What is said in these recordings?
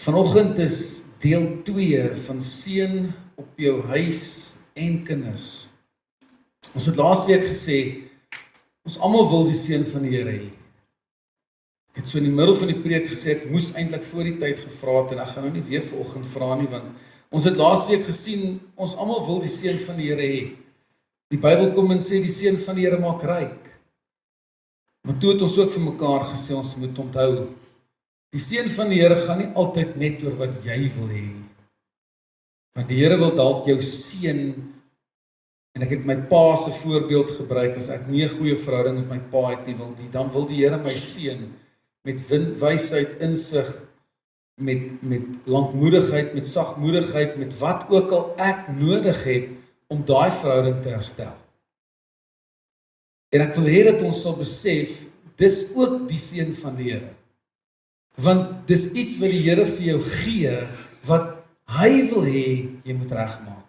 Vanoggend is deel 2 van seën op jou huis en kinders. Ons het laasweek gesê, ons almal wil die seën van die Here hê. Ek het so in die middel van die preek gesê, ek moes eintlik voor die tyd gevra het, en ek gaan nou nie weer vanoggend vra nie, want ons het laasweek gesien, ons almal wil die seën van die Here hê. Die Bybel kom en sê, die seën van die Here maak ryk. Maar toe het ons ook vir mekaar gesê, ons moet onthou, die seën van die Here gaan nie altyd net oor wat jy wil hê nie. Want die Here wil dalk jou seën, en ek het my pa se voorbeeld gebruik, as ek nie 'n goeie verhouding met my pa het nie, dan wil die Here my seën met wysheid, insig, met lankmoedigheid, met sagmoedigheid, met wat ook al ek nodig het om daai verhouding te herstel. En ek wil hê dat ons sal besef, dis ook die seën van die Here. Want dis iets wat die Here vir jou gee, wat hy wil hê, jy moet regmaak.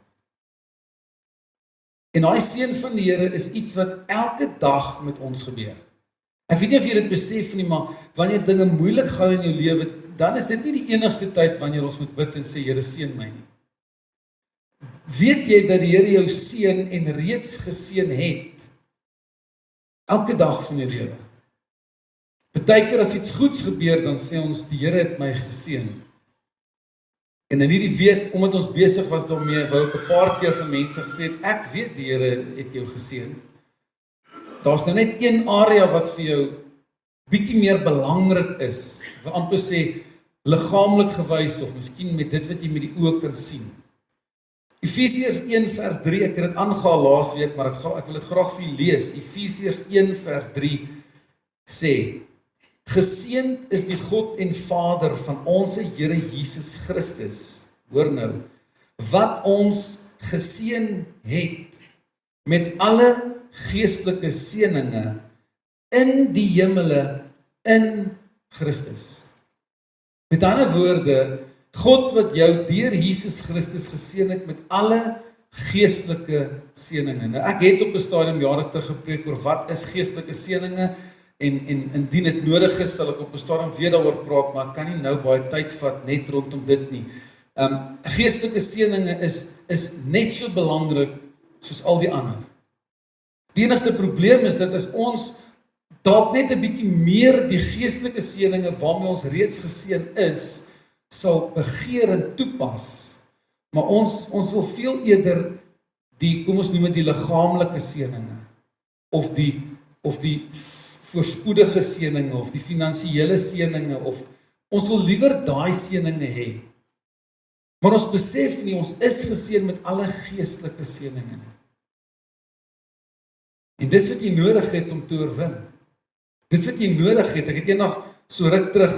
En daai seën van die Here is iets wat elke dag met ons gebeur. Ek weet nie of jy dit besef nie, maar wanneer dinge moeilik gaan in jou lewe, dan is dit nie die enigste tyd wanneer ons moet bid en sê, Here seën my nie. Weet jy dat die Here jou seën en reeds geseën het? Elke dag van jou lewe. Partykeer as iets goeds gebeur, dan sê ons, die Here het my geseën. En in hierdie week, omdat ons besig was daarmee, wou ek 'n paar keer vir mense gesê het, ek weet die Here het jou geseën. Daar's nou net een area wat vir jou bietjie meer belangrik is. Ek wil amper sê, liggaamlik gewys, of miskien met dit wat jy met die oë kan sien. Efesiërs 1 vers 3, ek het dit aangehaal laas week, maar ek wil dit graag vir julle lees. Efesiërs 1 vers 3 sê, geseënd is die God en Vader van ons Here Jesus Christus, hoor nou, wat ons geseën het met alle geestelike seëninge in die hemele in Christus. Met ander woorde, God wat jou deur Jesus Christus geseën het met alle geestelike seëninge. Nou ek het op 'n stadium jare terug gepreek oor wat is geestelike seëninge, en indien dit nodig is, sal ek op 'n stadium weer daaroor praat, maar ek kan nie nou baie tyd vat net rondom dit nie. Geestelike seëninge is net so belangrik soos al die ander. Die enigste probleem is dat as ons dalk net 'n bietjie meer die geestelike seëninge waarmee ons reeds geseën is, sal begeer en toepas, maar ons wil veel eerder die, kom ons noem dit die liggaamlike seëninge, of die voorspoedige seëninge, of die finansiële seëninge, of ons wil liewer daai seëninge hê. Maar ons besef nie, ons is geseën met alle geestelike seëninge. En dis wat jy nodig het om te oorwin. Dis wat jy nodig het. Ek het eendag so ruk terug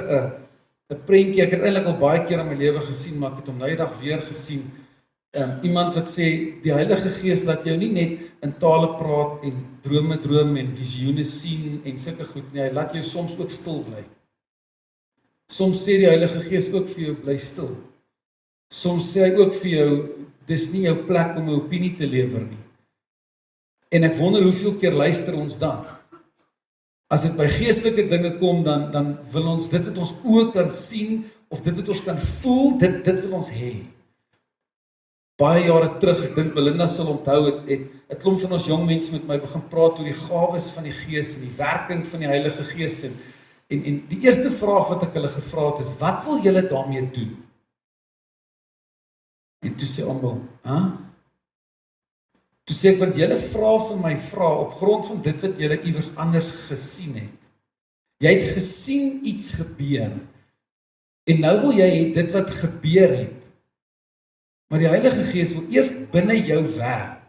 'n prentjie, ek het eintlik al baie keer in my lewe gesien, maar ek het hom nou die dag weer gesien. Iemand wat sê, die Heilige Gees laat jou nie net in tale praat en drome droom en visioene sien en sulke goed nie, hy laat jou soms ook stil bly. Soms sê die Heilige Gees ook vir jou, bly stil. Soms sê hy ook vir jou, dis nie jou plek om 'n opinie te lewer nie. En ek wonder hoeveel keer luister ons dan. As dit by geestelike dinge kom, dan wil ons dit wat ons oë kan sien, of dit wat ons kan voel, dit wil ons hê. Baie jare terug, ek dink Belinda sal onthou, het 'n klomp van ons jong mense met my begin praat oor die gawes van die Gees en die werking van die Heilige Gees. En die eerste vraag wat ek hulle gevra het is, wat wil julle daarmee doen? En toe sê almal, Toe sê ek, want julle vra vir my op grond van dit wat julle iewers anders gesien het. Jy het gesien iets gebeur, en nou wil jy hê dit wat gebeur het. Maar die Heilige Gees wil eers binne jou werk,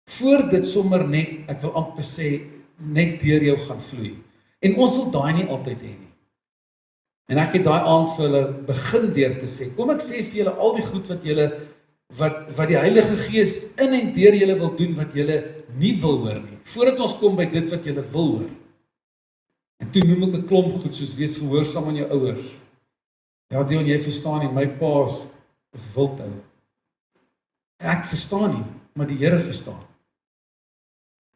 voor dit sommer net, ek wil amper sê, net deur jou gaan vloei. En ons wil daai nie altyd hê nie. En ek het daai aand vir hulle begin deur te sê, kom ek sê vir julle al die goed wat julle wat die Heilige Gees in en deur julle wil doen, wat julle nie wil hoor nie, voordat ons kom by dit wat julle wil hoor. En toe noem ek 'n klomp goed, soos wees gehoorsaam aan jou ouers. Ja, Dion, jy verstaan nie, my pa is wildhou. Ek verstaan nie, maar die Here verstaan.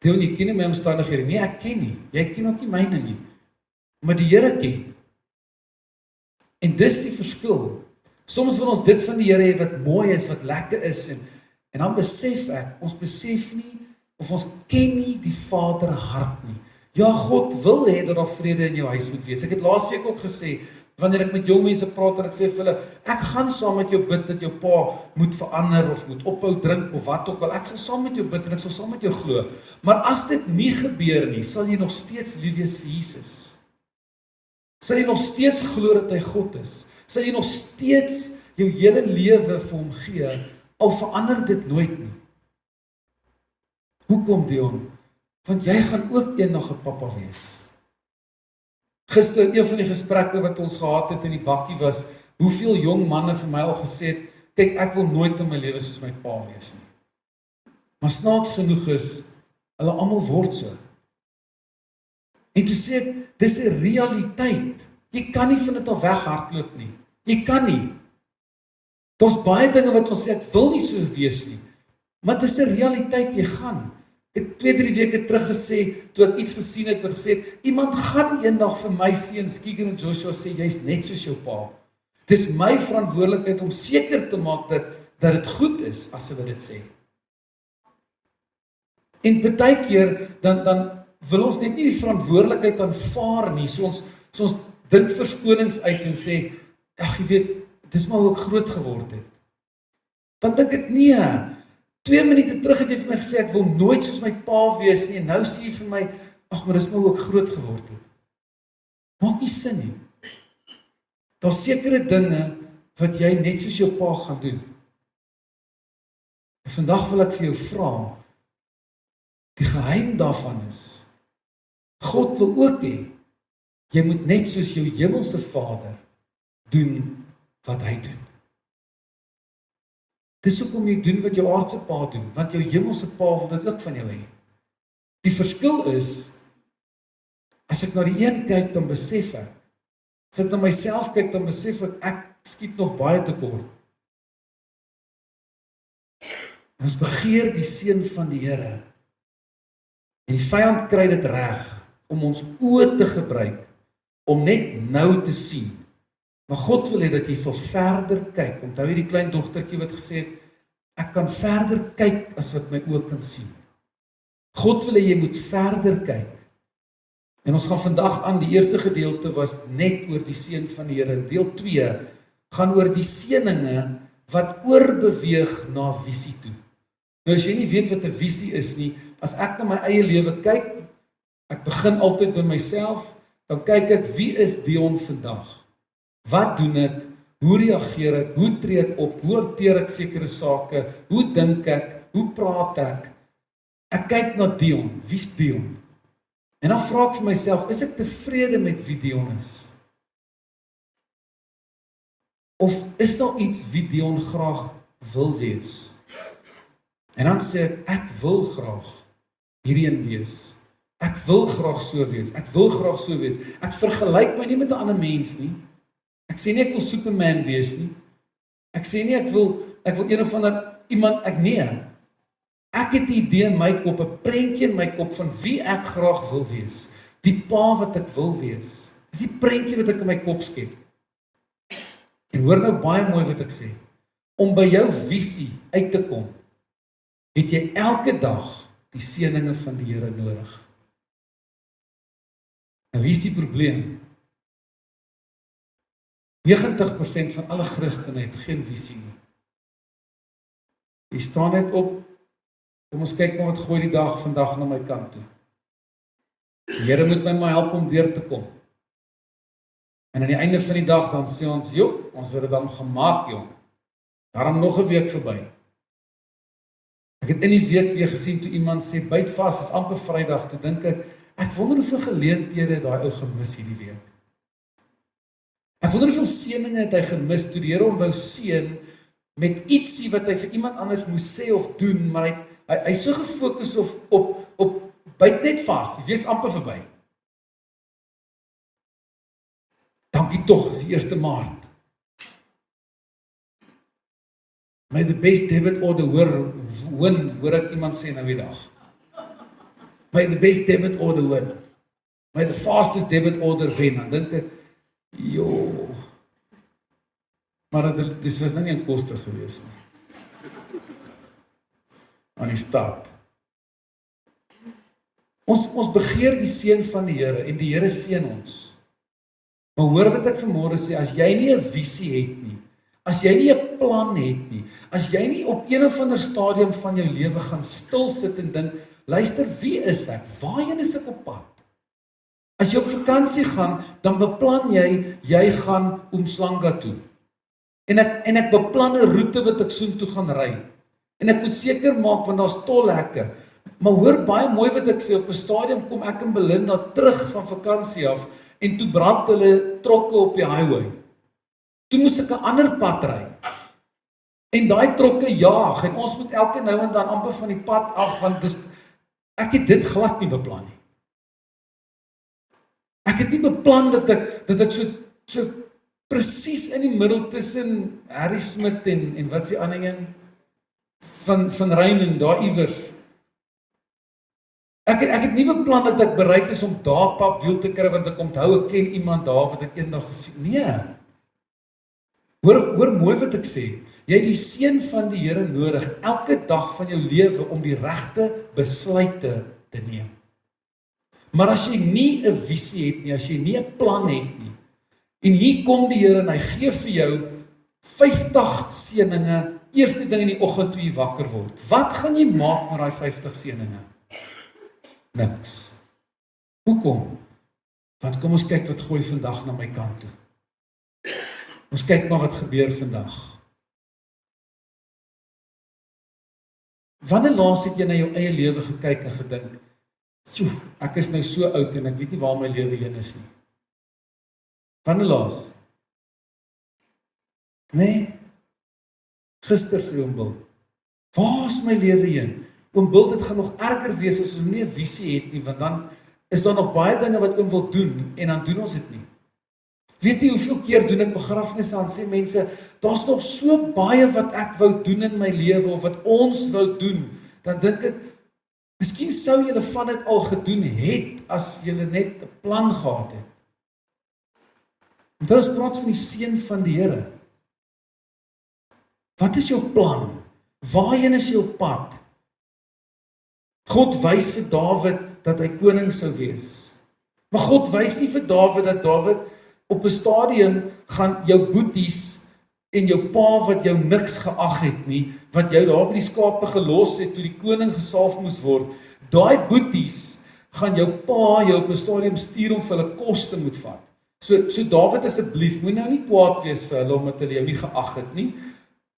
Dion, jy ken nie my omstandighede nie, ek ken nie, jy ken ook nie myne nie, maar die Here ken. En dis die verskil. Soms wil ons dit van die Here hê wat mooi is, wat lekker is, en dan besef ek, ons besef nie, of ons ken nie die Vader hart nie. Ja, God wil hê dat daar vrede in jou huis moet wees. Ek het laasweek ook gesê, wanneer ek met jong mense praat en ek sê vir hulle, ek gaan saam met jou bid dat jou pa moet verander of moet ophou drink of wat ook al. Ek sal saam met jou bid en ek sal saam met jou glo. Maar as dit nie gebeur nie, sal jy nog steeds lief wees vir Jesus. Sal jy nog steeds glo dat hy God is. Sal jy nog steeds jou hele lewe vir hom gee, al verander dit nooit nie. Hoekom, Dion? Want jy gaan ook eendag 'n pappa wees. Gister, een van die gesprekke wat ons gehad het in die bakkie was, hoeveel jong manne vir my al gesê het, kyk, ek wil nooit in my lewe soos my pa wees nie. Maar snaaks genoeg is, hulle almal word so. En toe sê ek, dis 'n realiteit. Jy kan nie van dit af weghardloop nie. Jy kan nie. Daar's baie dinge wat ons sê, ek wil nie so wees nie. Maar dis 'n realiteit, jy gaan. Ek het 2-3 weke terug gesê, toe ek iets gesien het wat gesê het, iemand gaan eendag vir my seuns, Keegan en Joshua, sê, jy's net soos jou pa. Dis my verantwoordelikheid om seker te maak dat dit goed is, as hulle dit sê. En baie keer, dan wil ons net nie die verantwoordelikheid aanvaar nie, so ons dink verskonings uit en sê, ag, jy weet, dis maar hoe ek groot geword het. Dan dink ek, nee, 2 minute terug het jy vir my gesê, ek wil nooit soos my pa wees nie, en nou sê jy vir my, ag, maar dis maar hoe ek groot geword het. Maak nie sin nie. Daar's sekere dinge wat jy net soos jou pa gaan doen. En vandag wil ek vir jou vra, die geheim daarvan is, God wil ook hê, jy moet net soos jou hemelse Vader doen wat hy doen. Dis hoekom jy doen wat jou aardse pa doen, want jou hemelse pa wil dit ook van jou hê. Die verskil is, as ek na die een kyk, dan besef ek, as ek na myself kyk, dan besef ek skiet nog baie tekort. Ons begeer die seën van die Here, en die vyand kry dit reg, om ons oë te gebruik, om net nou te sien. Maar God wil hê dat jy sal verder kyk. Onthou jy die klein dogtertjie wat gesê het, ek kan verder kyk as wat my oë kan sien. God wil hê jy moet verder kyk. En ons gaan vandag aan, die eerste gedeelte was net oor die seën van die Here. Deel 2 gaan oor die seëninge wat oorbeweeg na visie toe. Nou as jy nie weet wat 'n visie is nie, as ek na my eie lewe kyk, ek begin altyd by myself, dan kyk ek, wie is Dion vandag? Wat doen ek? Hoe reageer ek? Hoe tree ek op? Hoe hanteer ek sekere sake? Hoe dink ek? Hoe praat ek? Ek kyk na Dion. Wie's Dion? En dan vra ek vir myself, is ek tevrede met wie Dion is? Of is daar iets wie Dion graag wil wees? En dan sê ek wil graag hierheen wees. Ek wil graag so wees. Ek wil graag so wees. Ek vergelyk my nie met 'n ander mens nie. Ek sê nie ek wil Superman wees nie. Ek sê nie ek wil een of ander iemand, nee. Ek het 'n idee in my kop, 'n prentjie in my kop van wie ek graag wil wees. Die pa wat ek wil wees. Dis die prentjie wat ek in my kop skep. En hoor nou baie mooi wat ek sê. Om by jou visie uit te kom, het jy elke dag die seëninge van die Here nodig. Nou, hier is die probleem. 90% van alle Christene het geen visie nie. Die staan net op, kom ons kyk wat gooi die dag vandag na my kant toe. Die Here moet my maar help om deur te kom. En aan die einde van die dag dan sê ons, joh, ons het dit dan gemaak, joh. Daarom nog 'n week verby. Ek het in die week weer gesien toe iemand sê, byt vas, is amper Vrydag, toe dink ek wonder hoeveel geleenthede het daai ou gemis hierdie week. Ek wonder hoeveel seëninge het hy gemis toe die Here hom wou seën met ietsie wat hy vir iemand anders moes sê of doen, maar hy so gefokus op byt net vas, die week's amper verby. Dankie tog, is die 1 Maart. May the best debit order win, hoor ek iemand sê nou die dag. May the best debit order win. May the fastest debit order wen. Dan dink ek, joh, maar dit was nou nie 'n koste gewees nie. Aan die stad. Ons begeer die seën van die Here en die Here seën ons. Maar hoor wat ek vanmôre sê, as jy nie 'n visie het nie, as jy nie 'n plan het nie, as jy nie op een of ander stadium van jou lewe gaan stil sit en dink, luister, wie is ek? Waarheen is ek op pad? As jy op vakansie gaan, dan beplan jy gaan Umhlanga toe. En ek beplan 'n roete wat ek soontoe gaan ry. En ek moet seker maak want daar's tolhekke. Maar hoor baie mooi wat ek sê, op 'n stadium kom ek en Belinda terug van vakansie af en toe brand hulle trokke op die highway. Toe moes ek 'n ander pad ry. En daai trokke jaag en ons moet elke nou en dan amper van die pad af want ek het dit glad nie beplan nie. Ek het nie beplan dat ek so presies in die middel tussen Harry Smith en wat s'ie ander een van Reinen daar iewers. Ek het nie beplan dat ek bereid is om daar papwiel te kry want ek onthou ek ken iemand daar wat ek eendag gesien. Nee. Hoor mooi wat ek sê. Jy het die seën van die Here nodig elke dag van jou lewe om die regte besluite te neem. Maar as jy nie 'n visie het nie, as jy nie 'n plan het nie, en hier kom die Here en hy gee vir jou 50 seëninge, eerste ding in die oggend toe jy wakker word. Wat gaan jy maak met daai 50 seëninge? Niks. Hoekom? Want kom ons kyk wat gooi vandag na my kant toe. Ons kyk maar wat gebeur vandag. Wanneer laas het jy na jou eie lewe gekyk en gedink, "Sjoe, ek is nou so oud en ek weet nie waar my lewe heen is nie." Wanneer laas? Nee. Gister sê oom Bill, "Waar is my lewe heen?" Oom Bill, dit gaan nog erger wees as ons nie 'n visie het nie, want dan is daar nog baie dinge wat oom wil doen en dan doen ons dit nie. Weet jy hoeveel keer doen ek begrafnisse en sê mense, daar's nog so baie wat ek wou doen in my lewe of wat ons wou doen. Dan dink ek, miskien sou julle van dit al gedoen het as julle net 'n plan gehad het. Want ons praat van die seën van die Here. Wat is jou plan? Waarheen is jou pad? God wys vir Dawid dat hy koning sou wees. Maar God wys nie vir Dawid dat Dawid op 'n stadium gaan jou boeties en jou pa wat jou niks geag het nie, wat jou daar by die skape gelos het toe die koning gesalf moes word, daai boeties gaan jou pa jou op 'n stadium stuur om vir hulle kos te moet vat. So Dawid, asseblief, moet nou nie kwaad wees vir hulle omdat hulle jou nie geag het nie.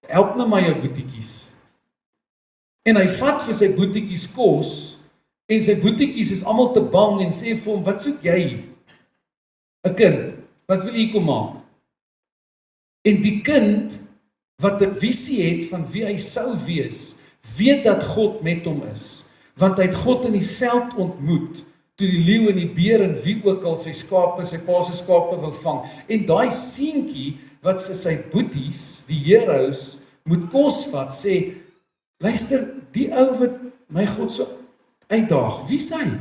Help nou maar jou boetiekies. En hy vat vir sy boetiekies kos en sy boetiekies is almal te bang en sê vir hom, "Wat soek jy? 'n Kind, wat wil jy kom maak?" En die kind wat 'n visie het van wie hy sou wees, weet dat God met hom is, want hy het God in die veld ontmoet, toe die leeu en die beer en wie ook al sy skape, sy pa se skape wou vang. En daai seentjie wat vir sy boeties, die heroes, moet kos vat, sê, "Luister, die ou wat my God so uitdaag, wie is hy?"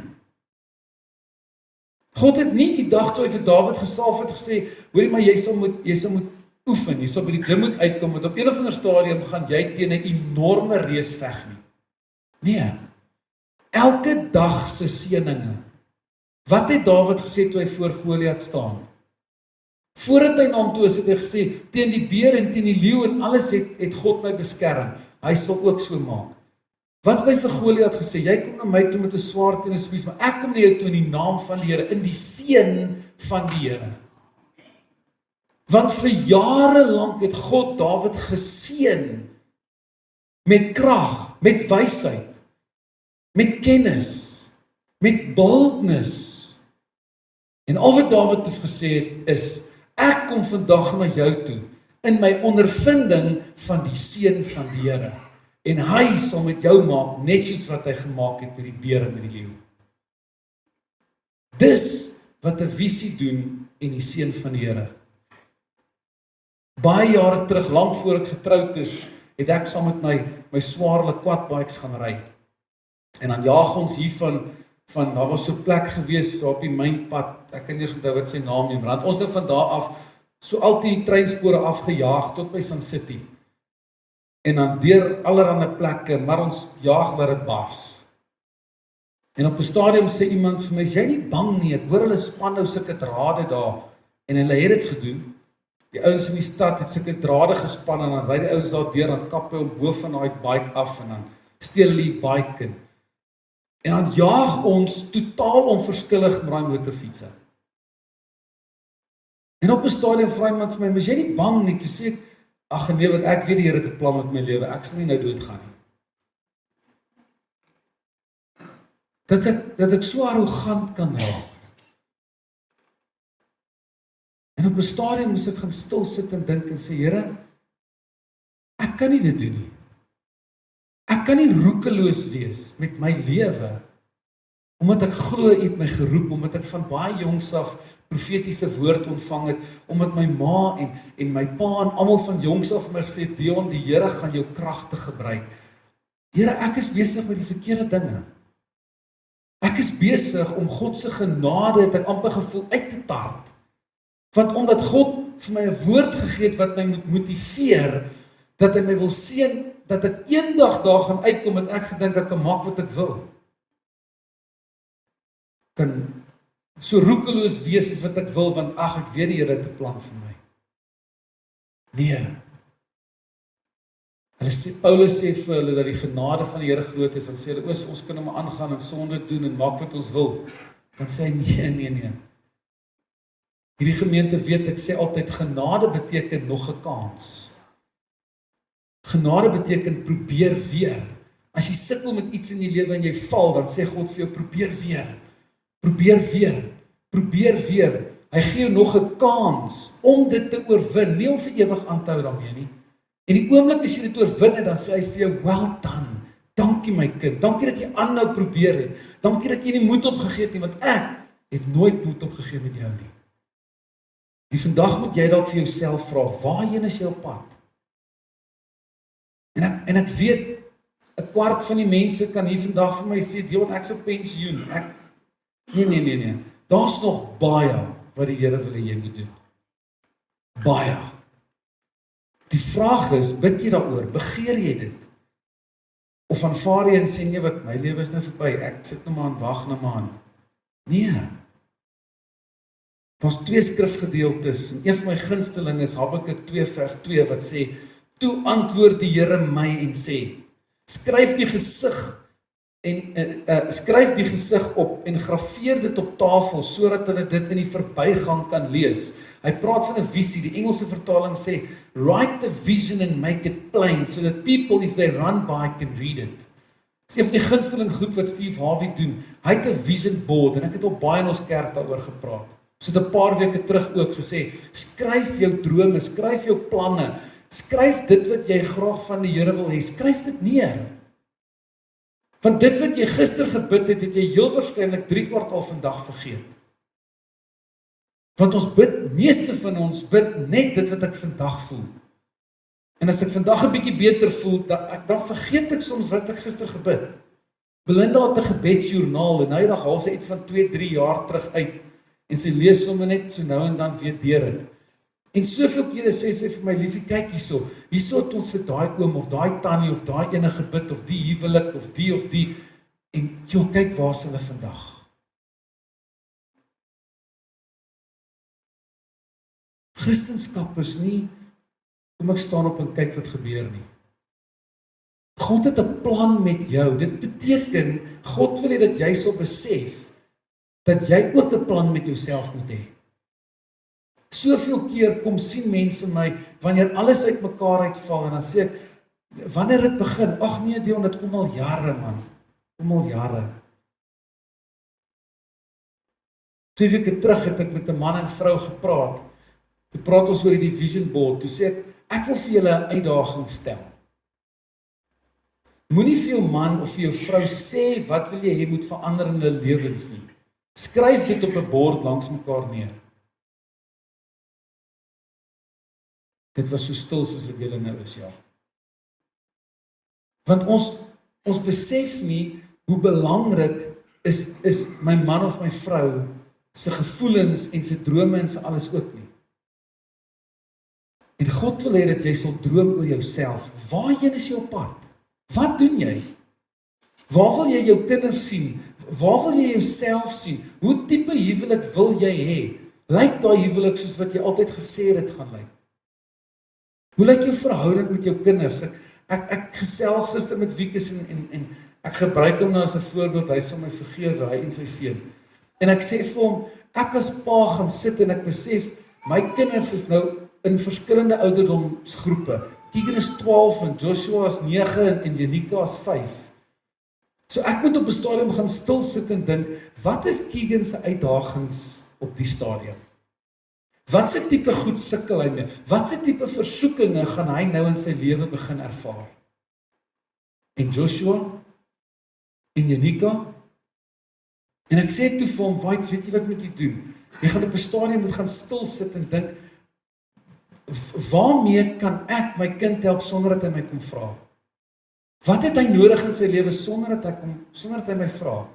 God het nie die dag toe hy vir Dawid gesalf het gesê, "Hoorie, maar jy sal moet oefen, jy sal by die gym moet uitkom, want op een of ander stadium gaan jy teen 'n enorme reus veg nie." Nee. Elke dag se seëninge. Wat het Dawid gesê toe hy voor Goliat staan? Voordat hy na hom toe is, het hy gesê, "Teen die beer en teen die leeu en alles het God my beskerm. Hy sal ook so maak." Wat het hy vir Goliat gesê? "Jy kom na my toe met 'n swaard en 'n spies, maar ek kom na jou toe in die naam van die Here, in die seën van die Here." Want vir jare lank het God Dawid geseën met krag, met wysheid, met kennis, met boldness. En al wat Dawid het gesê het is, "Ek kom vandag na jou toe in my ondervinding van die seën van die Here. En hy sal met jou maak net soos wat hy gemaak het met die beer en met die leeu." Dis wat 'n visie doen en die seën van die Here. Baie jare terug, lank voor ek getroud is, het ek saam met my swaarle quadbikes gaan ry. En dan jaag ons hier van daar was so 'n plek gewees so op die mynpad. Ek kan nie eens onthou wat sy naam nie, maar ons het van daar af so al die treinspore afgejaag tot by Sun City. En dan deur allerlei plekke, maar ons jaag dat dit bars. En op 'n stadium sê iemand vir my, "Is jy nie bang nie? Ek hoor hulle span nou sulke drade daar." En hulle het dit gedoen. Die ouens in die stad het sulke drade gespan en dan ry die ouens daar deur, dan kap hy hom bo van daai bike af en dan steel hulle die bike in. En dan jaag ons totaal onverskillig met daai motorfietsse. En op 'n stadium vra iemand vir my, "Is jy nie bang nie?" Toe sê ek, "Ag nee, want ek weet die Here het 'n plan met my lewe. Ek sal nie nou doodgaan nie." Dat ek so arrogant kan raak. En op 'n stadium moes ek gaan stil sit en dink en sê, "Here, ek kan nie dit doen nie. Ek kan nie roekeloos wees met my lewe, omdat ek glo U het my geroep, omdat ek van baie jongs af profetiese woord ontvang het, omdat my ma en my pa en almal van jongs af my gesê, Dion, die Here gaan jou kragtig gebruik. Here, ek is besig met die verkeerde dinge. Ek is besig om God se genade, het ek amper gevoel, uit te tart. Want omdat God vir my 'n woord gegee het wat my moet motiveer, dat hy my wil seën, dat ek eendag daar gaan uitkom en ek gedink ek kan maak wat ek wil. Kan so roekeloos wees as wat ek wil, want ag, ek weet die Here het 'n plan vir my. Nee. Paulus sê vir hulle dat die genade van die Here groot is, dan sê hulle, ons kan hom aangaan en sonde doen en maak wat ons wil. Dan sê hy, nee. Hierdie gemeente weet, ek sê altyd, genade beteken nog 'n kans. Genade beteken probeer weer. As jy sukkel met iets in die lewe en jy val, dan sê God vir jou, probeer weer. Probeer weer. Hy gee jou nog 'n kans om dit te oorwin, nie om vir ewig aan te hou daarmee nie. En die oomblik as jy dit oorwin het, dan sê hy vir jou, well done. Dankie my kind. Dankie dat jy aanhou probeer het. Dankie dat jy nie moed opgegee het nie, want ek het nooit moed opgegee met jou nie. En vandag moet jy dalk vir jouself vra, waarheen is jy op pad? En ek weet, 'n kwart van die mense kan hier vandag vir my sê, Dion, ek's op pensioen. Nee. Daar's nog baie wat die Here wil hê jy moet doen. Baie. Die vraag is, bid jy daaroor? Begeer jy dit? Of aanvaar jy en sê, nee, wat, my lewe is nou verby, ek sit nou maar aan, wag nou maar aan. Nee. Daar's 2 skrifgedeeltes, en een van my gunsteling is Habakuk 2 vers 2, wat sê, toe antwoord die Here my en sê, skryf die gesig op en grafeer dit op tafel, sodat hulle dit in die verbygang kan lees. Hy praat van 'n visie, die Engelse vertaling sê, write the vision and make it plain, so that people, if they run by, can read it. Dis een van die gunsteling goed wat Steve Harvey doen. Hy het 'n vision board, en ek het al baie in ons kerk daaroor gepraat. So 'n paar weke terug ook gesê, skryf jou drome, skryf jou planne, skryf dit wat jy graag van die Here wil hê, skryf dit neer. Want dit wat jy gister gebid het, het jy heel waarskynlik 3/4 al vandag vergeet. Want ons bid, meeste van ons bid net dit wat ek vandag voel. En as ek vandag 'n bietjie beter voel, dan vergeet ek soms wat ek gister gebid. Belinda het 'n gebedsjoernaal en nou haal sy iets van 2-3 jaar terug uit en sy lees sommer net so nou en dan weer deur dit. En soveel kere sê sy vir my, liefie, kyk hierso het ons vir daai oom of daai tannie of daai ene gebid of die huwelik of die en joh, kyk waar is hulle vandag. Christendom is nie kom ek staan op en kyk wat gebeur nie. God het 'n plan met jou. Dit beteken God wil hê dat jy sal besef dat jy ook 'n plan met jouself moet hê. Soveel keer kom sien mense my wanneer alles uitmekaar uitval en dan sê ek, wanneer dit begin? Ag nee, Dion, dit kom al jare, man. Kom al jare. 2 weke terug het ek met 'n man en vrou gepraat. Toe praat ons oor die vision board. Toe sê ek wil vir julle 'n uitdaging stel. Moenie vir jou man of vir jou vrou sê wat wil jy hê moet verander in hulle lewens nie. Skryf dit op 'n bord langs mekaar neer. Dit was so stil soos wat julle nou is, ja. Want ons besef nie hoe belangrik is my man of my vrou se gevoelens en se drome en se alles ook nie. En God wil hê dat jy sal droom oor jouself. Waarheen is jou pad? Wat doen jy? Waar wil jy jou kinders sien? Waar wil jy jouself sien? Hoe tipe huwelik wil jy hê? Lyk daai huwelik soos wat jy altyd gesê het gaan lyk? Hoe lyk jou verhouding met jou kinders? Ek gesels gister met Wieke en ek gebruik hom nou as 'n voorbeeld. Hy sal my vergewe, hy en sy seun. En ek sê vir hom, ek as pa gaan sit en ek besef, my kinders is nou in verskillende ouderdomsgroepe. Keegan is 12 en Joshua is 9 en Janika is 5. So ek moet op 'n stadium gaan stil sit en dink, wat is Keegan se uitdagings op die stadium? Wat se tipe goed sukkel hy mee? Wat se tipe versoekinge gaan hy nou in sy lewe begin ervaar? En Joshua? En Janika? En ek sê toe vir hom, weet jy wat moet jy doen? Jy gaan op 'n stadium moet gaan stil sit en dink, waarmee kan ek my kind help sonder dat hy my kom vra? Wat het hy nodig in sy lewe sonder dat hy my vra?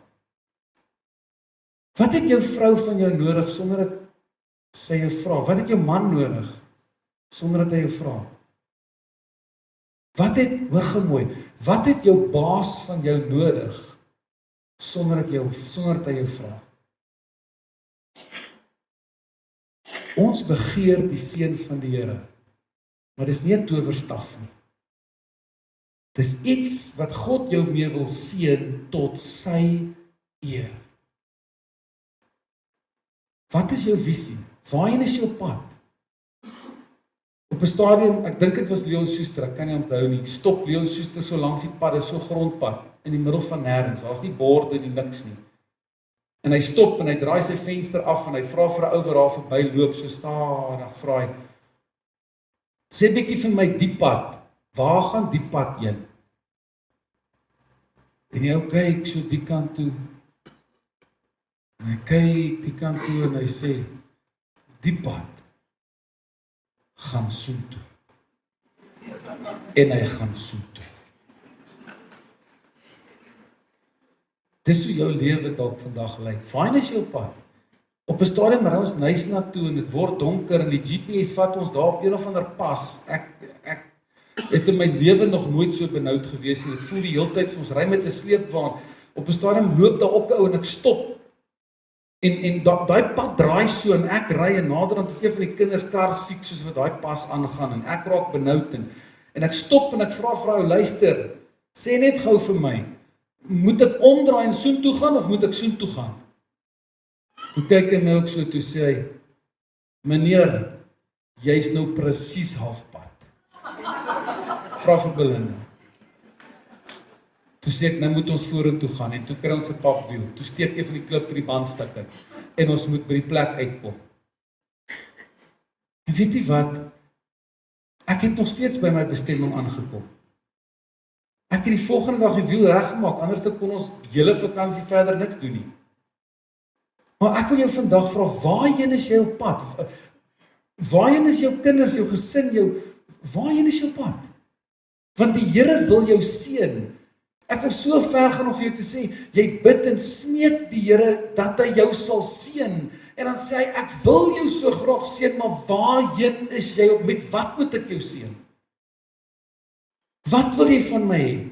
Wat het jou vrou van jou nodig sonder dat sy jou vra? Wat het jou man nodig sonder dat hy jou vra? Hoor gou mooi, wat het jou baas van jou nodig sonder dat hy jou vra? Ons begeer die seën van die Here, maar dis nie 'n towerstaf nie. Dis iets wat God jou mee wil seën tot sy eer. Wat is jou visie? Waarheen is jou pad? Op 'n stadium, ek dink dit was Leon Schuster, ek kan nie onthou nie, stop Leon Schuster so langs die pad, is so grondpad, in die middel van nêrens, daar's nie borde nie, niks nie. En hy stop en hy draai sy venster af en hy vra vir 'n ou wat daar verby loop, so stadig vra hy, sê bietjie vir my die pad, waar gaan die pad heen? En hy kyk so die kant toe, en hy kyk die kant toe en hy sê, die pad gaan soontoe. En hy gaan soontoe. Dis hoe jou lewe dalk vandag lyk. Waarheen is jou pad? Op 'n stadium ry ons Nysna toe en dit word donker en die GPS vat ons daar op een of ander pas. Ek het in my lewe nog nooit so benoud gewees nie. Ek voel die hele tyd vir ons ry met 'n sleepwaan. Op 'n stadium loop daar ook 'n ou en ek stop. En daai pad draai so en ek ry en naderhand is een van die kinders kar siek soos wat daai pas aangaan en ek raak benoud en ek stop en ek vra vrou, luister, sê net gou vir my, moet ek omdraai en soontoe gaan of moet ek soontoe gaan? Toe kyk hy my ook so toe sê hy, meneer, jy's nou presies halfpad. Vra vir Belinda. Toe sê ek, nou moet ons vorentoe gaan en toe kry ons 'n papwiel. Toe steek jy van die klip in die bandstuk in en ons moet by die plek uitkom. En weet jy wat? Ek het nog steeds by my bestemming aangekom. Ek het die volgende dag die wiel reggemaak, anders kon ons hele vakansie verder niks doen nie. Maar ek wil jou vandag vra, waarheen is jou pad? Waarheen is jou kinders, jou gesin, waarheen is jou pad? Want die Here wil jou seën. Ek wil so ver gaan om vir jou te sê, jy bid en smeek die Here dat hy jou sal seën. En dan sê hy, ek wil jou so graag seën, maar waarheen is jy op? Met wat moet ek jou seën? Wat wil jy van my hê?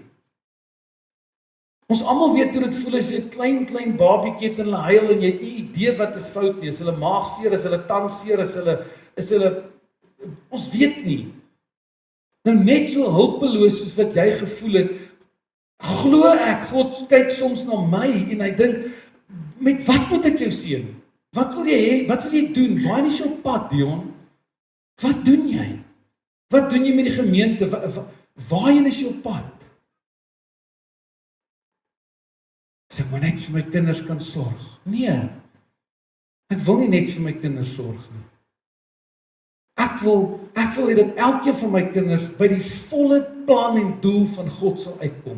Ons almal weet hoe dit voel as jy 'n klein babietjie het en hulle huil en jy het nie idee wat is fout nie. Is hulle maag seer, is hulle tand seer, is hulle ons weet nie. Nou net so hulpeloos soos wat jy gevoel het, glo ek, God kyk soms na my en hy dink, met wat moet ek jou seën? Wat wil jy hê? Wat wil jy doen? Waar is jou pad, Dion? Wat doen jy? Wat doen jy met die gemeente? Waarheen is jou pad? As ek maar net vir my kinders kan sorg. Nee, ek wil nie net vir my kinders sorg nie. Ek wil hê dat elkeen van my kinders by die volle plan en doel van God sal uitkom.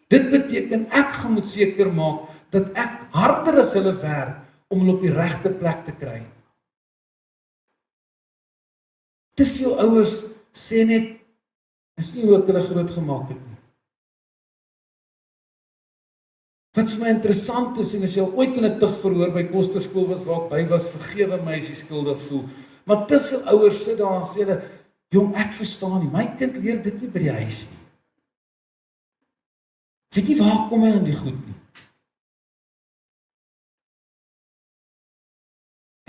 Dit beteken ek moet seker maak dat ek harder as hulle werk om hulle op die regte plek te kry. Te veel ouers sê net, is nie hoe ek hulle groot gemaak het nie. Wat vir my interessant is, en as jy ooit in 'n tugverhoor by Kosterskool was waar ek by was, vergewe my as jy skuldig voel, maar te veel ouers sit daar en sê hulle, Jong, ek verstaan nie, my kind leer dit nie by die huis nie. Weet nie waar kom hy aan die goed nie.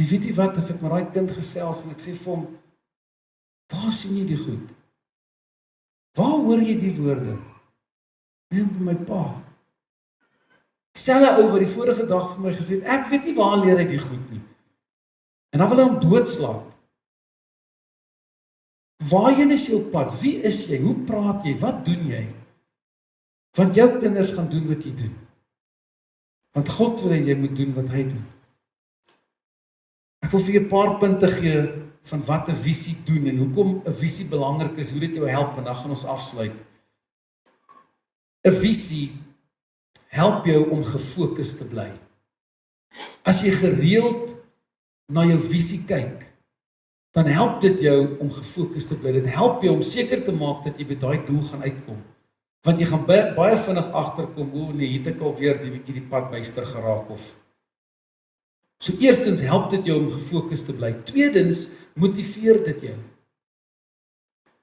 En weet jy wat, as ek met daai kind gesels en ek sê vir hom, waar sien jy die goed? Waar hoor jy die woorde? Nee, by my pa. Selfe ou wat die vorige dag vir my gesê het, ek weet nie waar leer hy die goed nie. En dan wil hy hom doodslaan. Waarheen is jy op pad? Wie is jy? Hoe praat jy? Wat doen jy? Want jou kinders gaan doen wat jy doen. Want God wil hê jy moet doen wat hy doen. Ek wil vir jou 'n paar punte gee van wat 'n visie doen en hoekom 'n visie belangrik is, hoe dit jou help en dan gaan ons afsluit. 'n Visie help jou om gefokus te bly. As jy gereeld na jou visie kyk, dan help dit jou om gefokus te bly. Dit help jou om seker te maak dat jy by daai doel gaan uitkom. Want jy gaan baie vinnig agterkom, o nee, hier het ek alweer die pad byster geraak of. So eerstens help dit jou om gefokus te bly. Tweedens motiveer dit jou.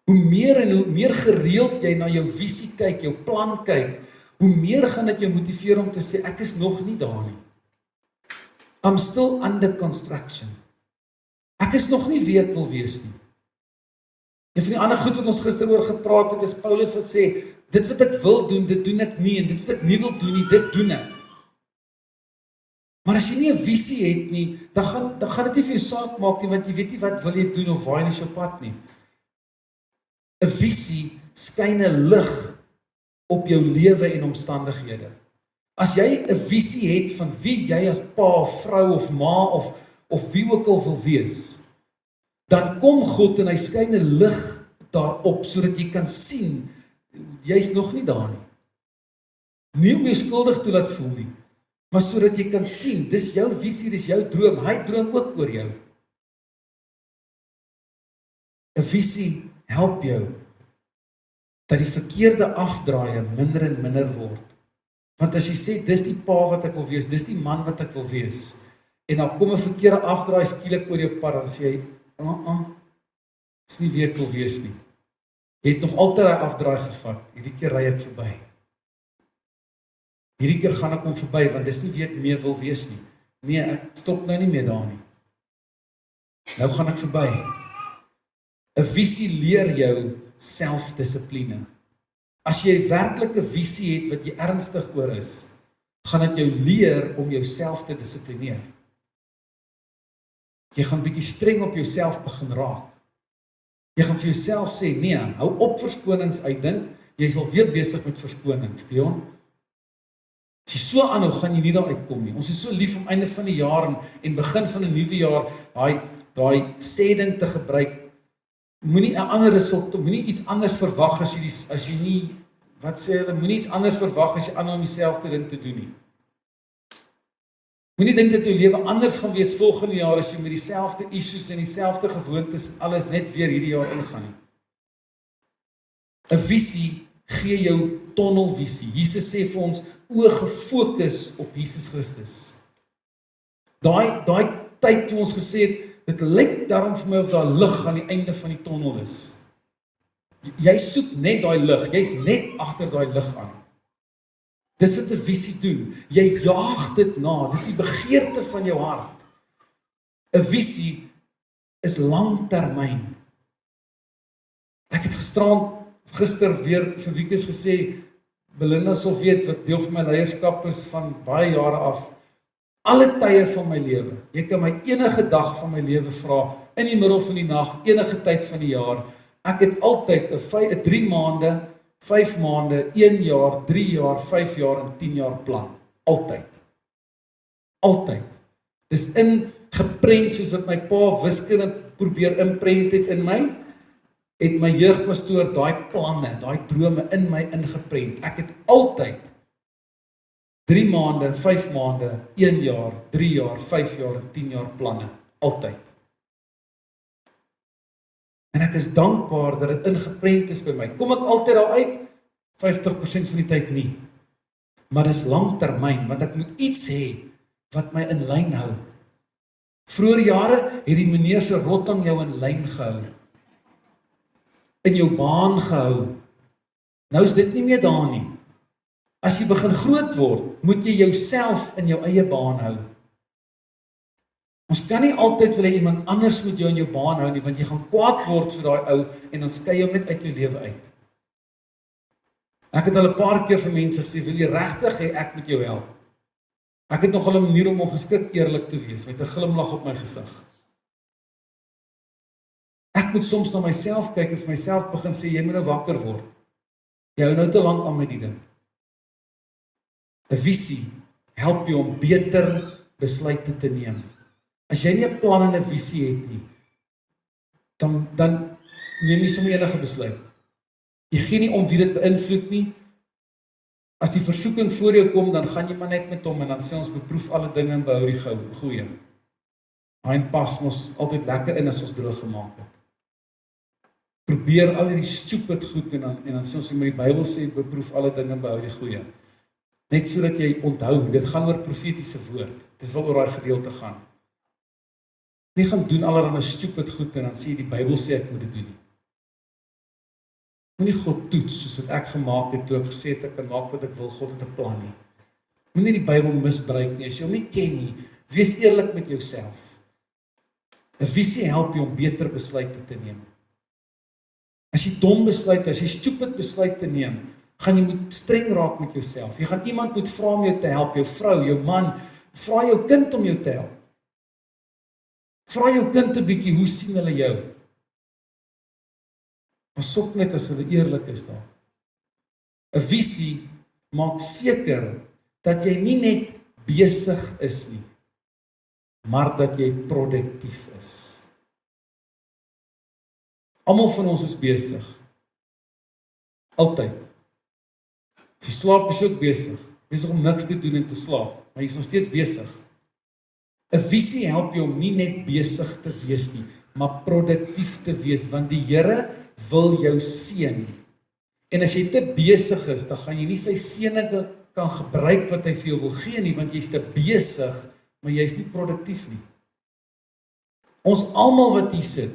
Hoe meer en hoe meer gereeld jy na jou visie kyk, jou plan kyk, hoe meer gaan dit jou motiveer om te sê, ek is nog nie daar nie. I'm still under construction. Ek is nog nie wie ek wil wees nie. Een van die ander goed wat ons gister oor gepraat het, is Paulus wat sê, dit wat ek wil doen, dit doen ek nie, en dit wat ek nie wil doen nie, dit doen ek. Maar as jy nie 'n visie het nie, dan gaan dit nie vir jou saak maak nie, want jy weet nie wat wil jy doen of waar is jou pad nie. 'n Visie skyn 'n lig op jou lewe en omstandighede. As jy 'n visie het van wie jy as pa, vrou of ma of wie ook al wil wees, dan kom God en hy skyn 'n lig daarop sodat jy kan sien jy's nog nie daar nie. Nie om jou skuldig te laat voel nie, maar sodat jy kan sien, dis jou visie, dis jou droom, hy droom ook oor jou. 'n Visie help jou dat die verkeerde afdraaie minder en minder word. Want as jy sê, dis die pa wat ek wil wees, dis die man wat ek wil wees, en dan kom 'n verkeerde afdraai skielik oor jou pad, dan sê jy, dis nie wie ek wil wees nie. Jy het nog altyd 'n afdraai gevat, hierdie keer ry ek verby. Hierdie keer gaan ek hom verby, want dis nie wie ek meer wil wees nie. Nee, ek stop nou nie meer daar nie. Nou gaan ek verby. 'n Visie leer jou selfdissipline. As jy werklik 'n visie het wat jy ernstig oor is, gaan dit jou leer om jouself te dissiplineer. Jy gaan bietjie streng op jouself begin raak. Jy gaan vir jouself sê, nee, hou op verskonings uitdink, jy is al weer besig met verskonings, Dion. As jy so aanhou, gaan jy nie daar uitkom nie. Ons is so lief om einde van die jaar en begin van 'n nuwe jaar, daai sê ding te gebruik, moenie 'n ander resultaat, moenie iets anders verwag as jy nie, wat sê hulle, moenie iets anders verwag as jy aanhou om dieselfde ding te doen nie. Moenie dink dat jou lewe anders gaan wees volgende jaar as jy met dieselfde issues en dieselfde gewoontes alles net weer hierdie jaar ingaan nie. 'n Visie gee jou tonnelvisie. Jesus sê vir ons, oë gefokus op Jesus Christus. Daai tyd toe ons gesê het, dit lyk daarom vir my of daar lig aan die einde van die tonnel is. Jy soek net daai lig, jy's net agter daai lig aan. Dis wat 'n visie doen. Jy jaag dit na, dis die begeerte van jou hart. 'n Visie is langtermyn. Ek het gister weer vir Wiekus gesê, Belinda sal weet wat deel van my leierskap is van baie jare af. Alle tye van my lewe. Jy kan my enige dag van my lewe vra, in die middel van die nag, enige tyd van die jaar. Ek het altyd 'n 3 maande, 5 maande, 1 jaar, 3 jaar, 5 jaar en 10 jaar plan. Altyd. Altyd. Dis ingeprent soos wat my pa wiskunde probeer inprent het in my, het my jeugpastoor daai planne, daai drome in my ingeprent. Ek het altyd 3 maande, 5 maande, 1 jaar, 3 jaar, 5 jaar en 10 jaar planne. Altyd. En ek is dankbaar dat dit ingeprent is by my. Kom ek altyd daar uit? 50% van die tyd nie. Maar dis langtermyn, want ek moet iets hê wat my in lyn hou. Vroeger jare het die meneer se rotting jou in lyn gehou. in jou baan gehou. Nou is dit nie meer daar nie. As jy begin groot word, moet jy jouself in jou eie baan hou. Ons kan nie altyd wil hê iemand anders moet jou in jou baan hou nie, want jy gaan kwaad word vir daai ou en dan skei jy hom net uit jou lewe uit. Ek het al 'n paar keer vir mense gesê, wil jy regtig hê ek moet jou help? Ek het nogal 'n manier om ongeskik eerlik te wees, met 'n glimlag op my gesig. Ek moet soms na myself kyk en vir myself begin sê, jy moet nou wakker word. Jy hou nou te lank aan met die ding. 'n Visie help jou om beter besluite te neem. As jy nie 'n plan en 'n visie het nie, dan neem jy sommer enige besluit. Jy gee nie om wie dit beïnvloed nie. As die versoeking voor jou kom, dan gaan jy maar net met hom en dan sê ons beproef alle dinge en behou die goeie. Hy pas ons altyd lekker in as ons droog gemaak het. Probeer al die stupid goed en dan sê ons met die Bybel sê beproef alle dinge en behou die goeie. Net sodat jy onthou, dit gaan oor profetiese woord. Dis wat oor daai gedeelte gaan. Nie gaan doen allerlei stupid goed en dan sê die Bybel sê ek moet dit doen nie. Moenie God toets soos wat ek gemaak het toe ek gesê het ek kan maak wat ek wil, God het 'n plan nie. Moenie die Bybel misbruik nie, as jy hom nie ken nie, wees eerlik met jouself. 'n Visie help jou om beter besluite te neem. As jy dom besluite, as jy stupid besluite neem, gaan jy moet streng raak met jouself. Jy gaan iemand moet vra om jou te help, jou vrou, jou man, vra jou kind om jou te help. Vra jou kind 'n bietjie, hoe sien hulle jou? Pas op net as hulle eerlik is daar. 'n Visie maak seker dat jy nie net besig is nie, maar dat jy produktief is. Almal van ons is besig. Altyd. As jy slaap is jy ook besig om niks te doen en te slaap, maar jy is nog steeds besig. 'n Visie help jou om nie net besig te wees nie, maar produktief te wees, want die Here wil jou seën. En as jy te besig is, dan gaan jy nie sy seëninge kan gebruik wat hy vir jou wil gee nie, want jy's te besig, maar jy's nie produktief nie. Ons almal wat hier sit,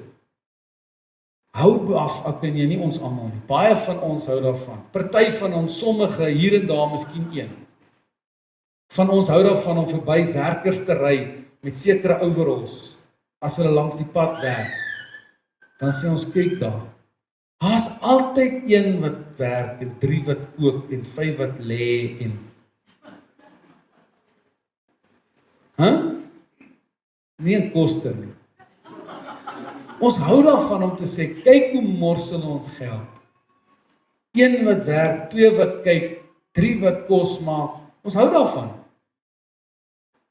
hou af, ek ken jy nie ons almal nie. Baie van ons hou daarvan. Party van ons, sommige hier en daar, miskien een. Van ons hou daarvan om verby werkers te ry met sekere overalls as hulle langs die pad werk. Dan sê ons, kyk daar. Daar's altyd een wat werk en 3 wat kook en 5 wat lê en nie 'n koster nie. Ons hou daarvan om te sê, kyk hoe mors hulle ons geld. 1 wat werk, 2 wat kyk, 3 wat kos maak. Ons hou daarvan.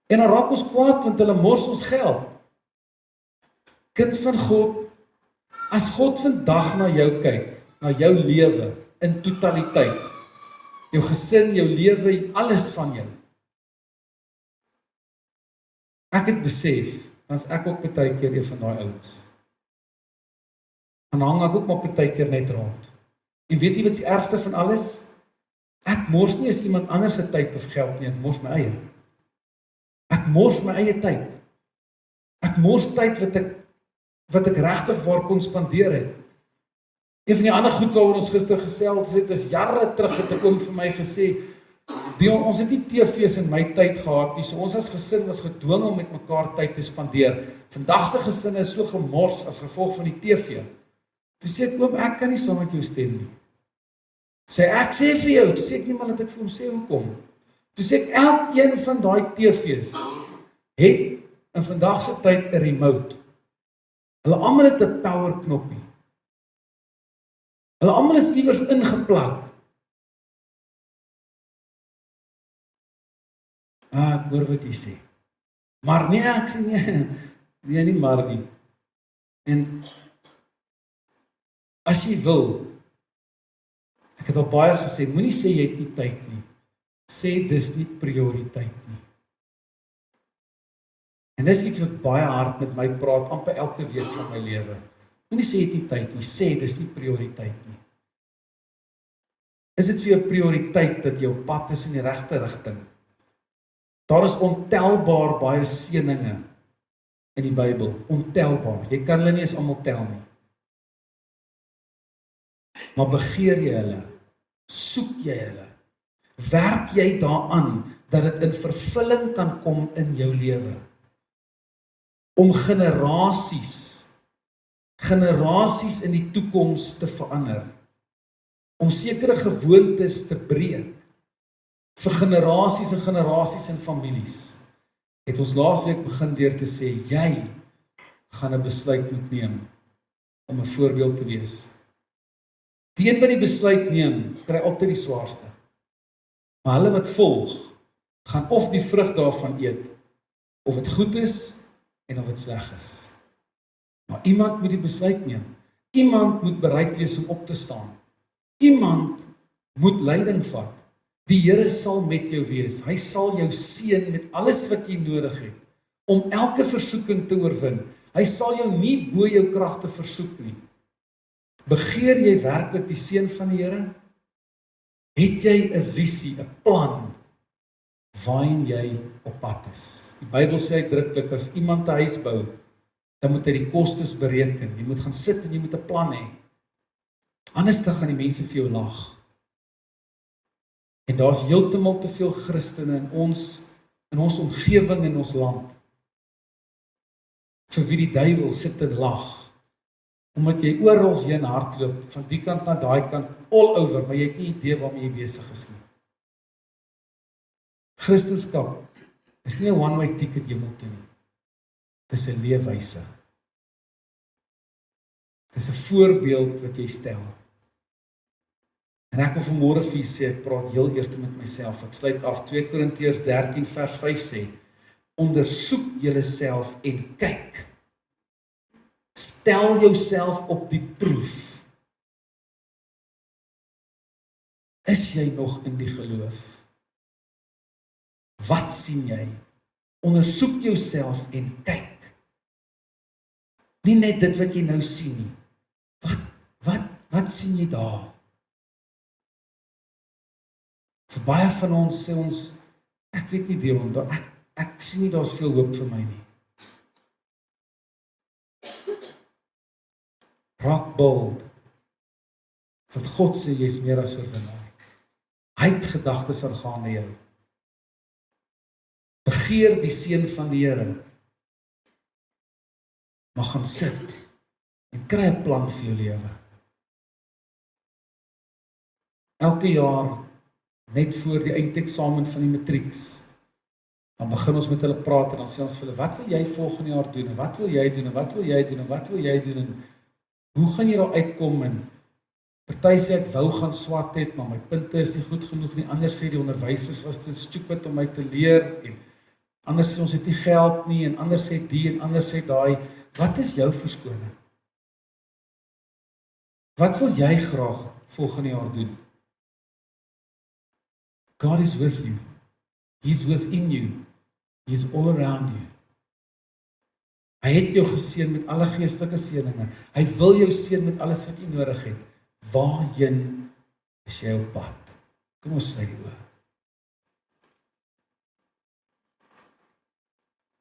En dan raak ons kwaad want hulle mors ons geld. Kind van God, as God vandag na jou kyk, na jou lewe in totaliteit, jou gesin, jou lewe, alles van jou. Ek het besef, dan is ek ook baie keer een van daai ouens. En hang ek ook maar baie keer net rond. En weet jy wat die ergste van alles? Ek mors nie as iemand anders se tyd of geld nie, ek mors my eie. Ek mors my eie tyd. Ek mors tyd wat ek regtig waar kon spandeer het. Een van die ander goed waaroor ons gister gesels het, is jare terug het 'n oom vir my gesê, ons het nie TV's in my tyd gehad nie, so ons as gesin was gedwing om met mekaar tyd te spandeer. Vandag se gesinne is so gemors as gevolg van die TV. Toe sê ek, oom, ek kan nie saam met jou stem nie. Sê ek sê vir jou, toe sê ek nie maar dat ek vir hom sê hoekom. Toe sê ek, elkeen van daai TV's het in vandag se tyd 'n remote. Hulle almal het 'n power knoppie. Hulle almal is iewers ingeplak. Ek hoor wat jy sê. Maar nee, ek sê nee, nie maar nie. En as jy wil, ek het al baie gesê, moenie sê jy het nie tyd nie. Sê dis nie prioriteit nie. En dis iets wat baie hard met my praat, amper elke week van my lewe. Moenie sê jy het nie tyd nie, sê dis nie prioriteit nie. Is dit vir jou prioriteit dat jou pad is in die regte rigting? Daar is ontelbaar baie seëninge in die Bybel, ontelbaar. Jy kan hulle nie eens almal tel nie. Maar begeer jy hulle? Soek jy hulle? Werk jy daaraan dat dit in vervulling kan kom in jou lewe? Om generasies in die toekoms te verander. Om sekere gewoontes te breek. Vir generasies en generasies en families. Het ons laasweek begin deur te sê, jy gaan 'n besluit moet neem om 'n voorbeeld te wees. Die een wat die besluit neem, kry altyd die swaarste. Maar hulle wat volg, gaan of die vrug daarvan eet, of dit goed is en of dit sleg is. Maar iemand moet die besluit neem. Iemand moet bereid wees om op te staan. Iemand moet leiding vat. Die Here sal met jou wees. Hy sal jou seën met alles wat jy nodig het om elke versoeking te oorwin. Hy sal jou nie bo jou kragte versoek nie. Begeer jy werklik die seën van die Here? Het jy 'n visie, 'n plan waarheen jy op pad is? Die Bybel sê uitdruklik, as iemand 'n huis bou, dan moet hy die kostes bereken. Jy moet gaan sit en jy moet 'n plan hê. Anders dan gaan die mense vir jou lag. En daar's heeltemal te veel Christene in ons omgewing in ons land, vir wie die duiwel sit en lag, omdat jy oral heen hardloop, van die kant na daai kant, all over, maar jy het nie idee waarmee jy besig is nie. Christendom is nie 'n one-way ticket hemel toe nie. Dis 'n leefwyse. Dis 'n voorbeeld wat jy stel. En ek wil vanmôre vir julle sê, ek praat heel eers met myself. Ek sluit af 2 Korintiërs 13 vers 5 sê, ondersoek julleself en kyk. Stel jouself op die proef. Is jy nog in die geloof? Wat sien jy? Ondersoek jouself en kyk. Nie net dit wat jy nou sien nie. Wat sien jy daar? Vir baie van ons sê ons, ek weet nie Dion, ek sien nie daar's veel hoop vir my nie. Raak bold. Want God sê jy is meer as oorwinnaar. Hy het gedagtes aangaande jou. Begeer die seën van die Here. Maar gaan sit en kry 'n plan vir jou lewe. Elke jaar, net voor die eindeksamen van die matrieks, dan begin ons met hulle praat en dan sê ons vir hulle, wat wil jy volgende jaar doen? En wat wil jy doen? En wat wil jy doen? En wat wil jy doen? En hoe gaan jy daar uitkom? En party sê ek wou gaan swat het, maar my punte is nie goed genoeg nie. Ander sê die onderwysers was te stupid om my te leer. En ander sê ons het nie geld nie. En ander sê die en ander sê daai. Wat is jou verskoning? Wat wil jy graag volgende jaar doen? God is with you. He's within you. He's all around you. Hy het jou geseën met alle geestelike seëninge. Hy wil jou seën met alles wat jy nodig het. Waarheen is jy op pad? Kom ons sluit die oë.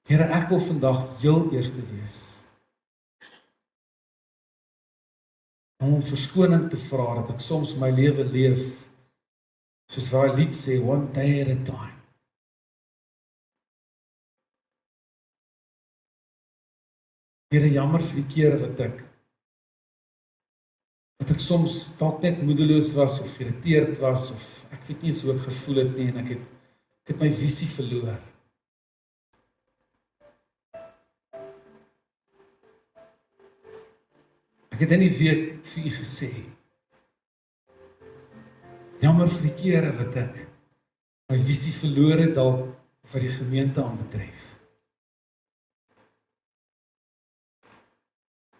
Here, ek wil vandag heel eerste wees. Om verskoning te vra dat ek soms my lewe leef, soos waar die lied sê, one day at a time. Here, jammer vir die kere wat ek soms dalk net moedeloos was, of geïrriteerd was, of ek weet nie so ek gevoel het nie, en ek het my visie verloor. Ek het in die week vir u gesê, jammer vir die kere wat ek my visie verloor het dalk wat die gemeente aanbetref.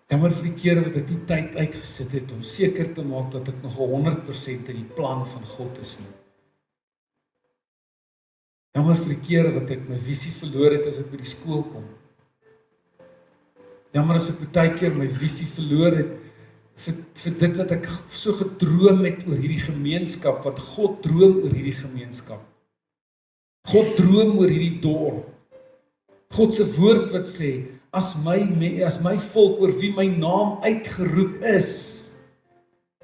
Jammer vir die kere wat ek die tyd uitgesit het om seker te maak dat ek nog 100% in die plan van God is nie. Jammer vir die kere wat ek my visie verloor het as ek by die skool kom. Jammer as ek baie keer my visie verloor het vir dit wat ek so gedroom het oor hierdie gemeenskap, want God droom oor hierdie gemeenskap. God droom oor hierdie dorp. God se woord wat sê, as my volk oor wie my naam uitgeroep is,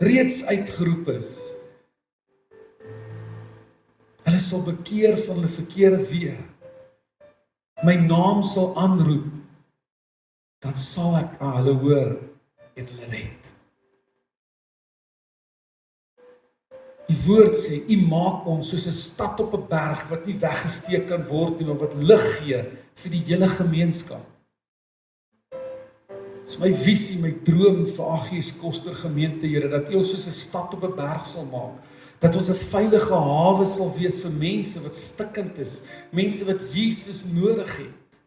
reeds uitgeroep is. Hulle sal bekeer van hulle verkeerde weë. My naam sal aanroep, dan sal ek aan hulle hoor en hulle red. Die woord sê, U maak ons soos 'n stad op 'n berg wat nie weggesteek kan word nie, maar wat lig gee vir die hele gemeenskap. Dis my visie, my droom vir AGS Koster gemeente, Here, dat U ons soos 'n stad op 'n berg sal maak. Dat ons 'n veilige hawe sal wees vir mense wat stikkend is, mense wat Jesus nodig het.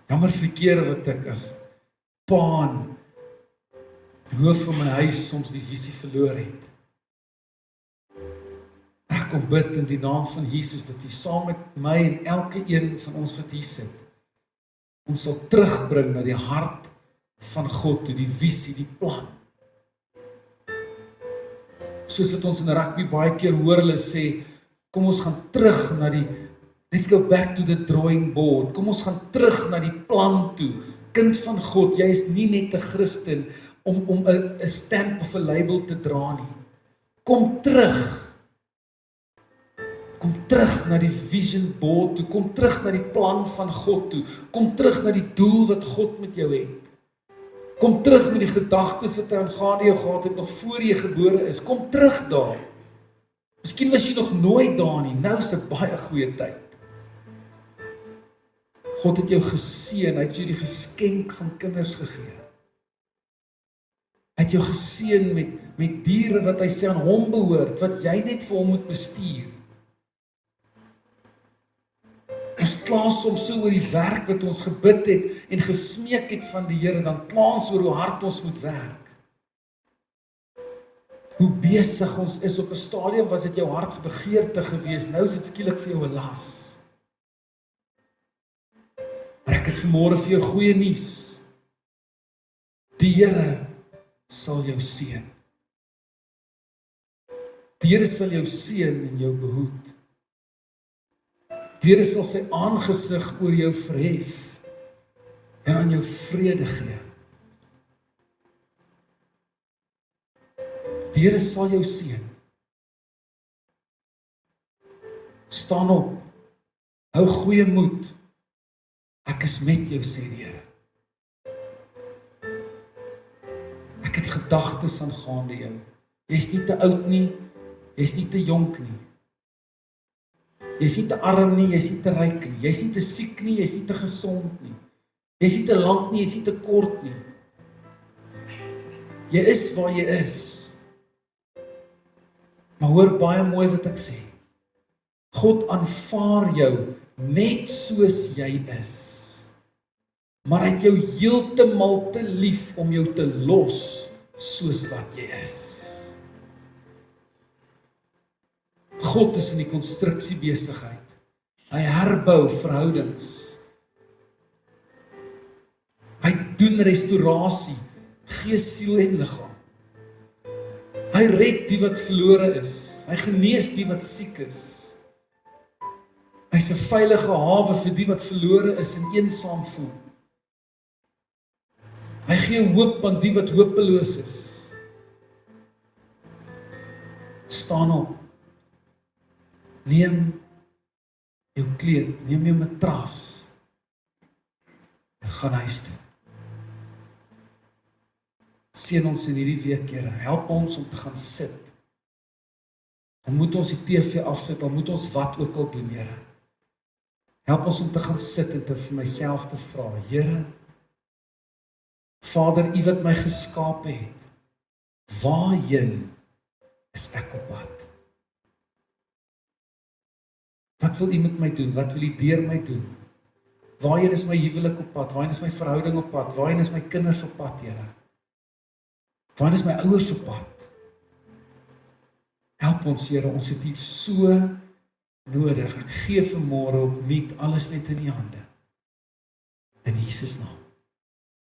Jammer vir die kere wat ek as paan, hoof van my huis soms die visie verloor het. Ek kom bid in die naam van Jesus, dat U saam met my en elke een van ons wat hier sit, ons sal terugbring na die hart van God, toe die visie, die plan. Soos wat ons in rugby baie keer hoor hulle sê, kom ons gaan terug na die, let's go back to the drawing board, kom ons gaan terug na die plan toe. Kind van God, jy is nie net 'n Christen om 'n stamp of 'n label te dra nie. Kom terug na die vision board toe, kom terug na die plan van God toe, kom terug na die doel wat God met jou het. Kom terug met die gedagtes wat hy aangaande jou gehad het, nog voor jy gebore is, kom terug daar. Miskien was jy nog nooit daar nie, nou is 'n baie goeie tyd. God het jou geseën, hy het jou die geskenk van kinders gegee. Hy het jou geseën met diere wat hy sê aan hom behoort, wat jy net vir hom moet bestuur. Ons kla soms so oor die werk wat ons gebid het en gesmeek het van die Here, dan kla ons oor hoe hard ons moet werk. Hoe besig ons is. Op 'n stadium was dit jou hartsbegeerte gewees, nou is dit skielik vir jou 'n las. Maar ek het vanmôre vir jou goeie nuus. Die Here sal jou seën. Die Here sal jou seën en jou behoed. Die Here sal sy aangesig oor jou verhef en aan jou vrede gee. Die Here sal jou seën. Staan op. Hou goeie moed. Ek is met jou, sê die Here. Ek het gedagtes aangaande jou. Jy's nie te oud nie, jy's nie te jonk nie. Jy's nie te arm nie, jy's nie te ryk nie. Jy's nie te siek nie, jy's nie te gesond nie. Jy's nie te lank nie, jy's nie te kort nie. Jy is waar jy is. Maar hoor baie mooi wat ek sê. God aanvaar jou net soos jy is. Maar hy het jou heeltemal te lief om jou te los soos wat jy is. God is in die konstruksie besigheid. Hy herbou verhoudings. Hy doen restaurasie, gees, siel en liggaam. Hy red die wat verlore is. Hy genees die wat siek is. Hy's 'n veilige hawe vir die wat verlore is en eensaam voel. Hy gee hoop aan die wat hopeloos is. Staan op. Neem jou kleed, neem jou matras en gaan huis toe. Seën ons in hierdie week, Here. Help ons om te gaan sit. Dan moet ons die TV afsit, dan moet ons wat ook al doen, Here. Help ons om te gaan sit en te vir myself te vra, Here, Vader, U wat my geskaap het, waarheen is ek op pad? Wat wil U met my doen? Wat wil U deur my doen? Waarheen is my huwelik op pad? Waarheen is my verhouding op pad? Waarheen is my kinders op pad, Here? Waarheen is my ouers op pad? Help ons, Here, ons het U so nodig. Ek gee vanmôre opnuut alles net in U hande. In Jesus naam.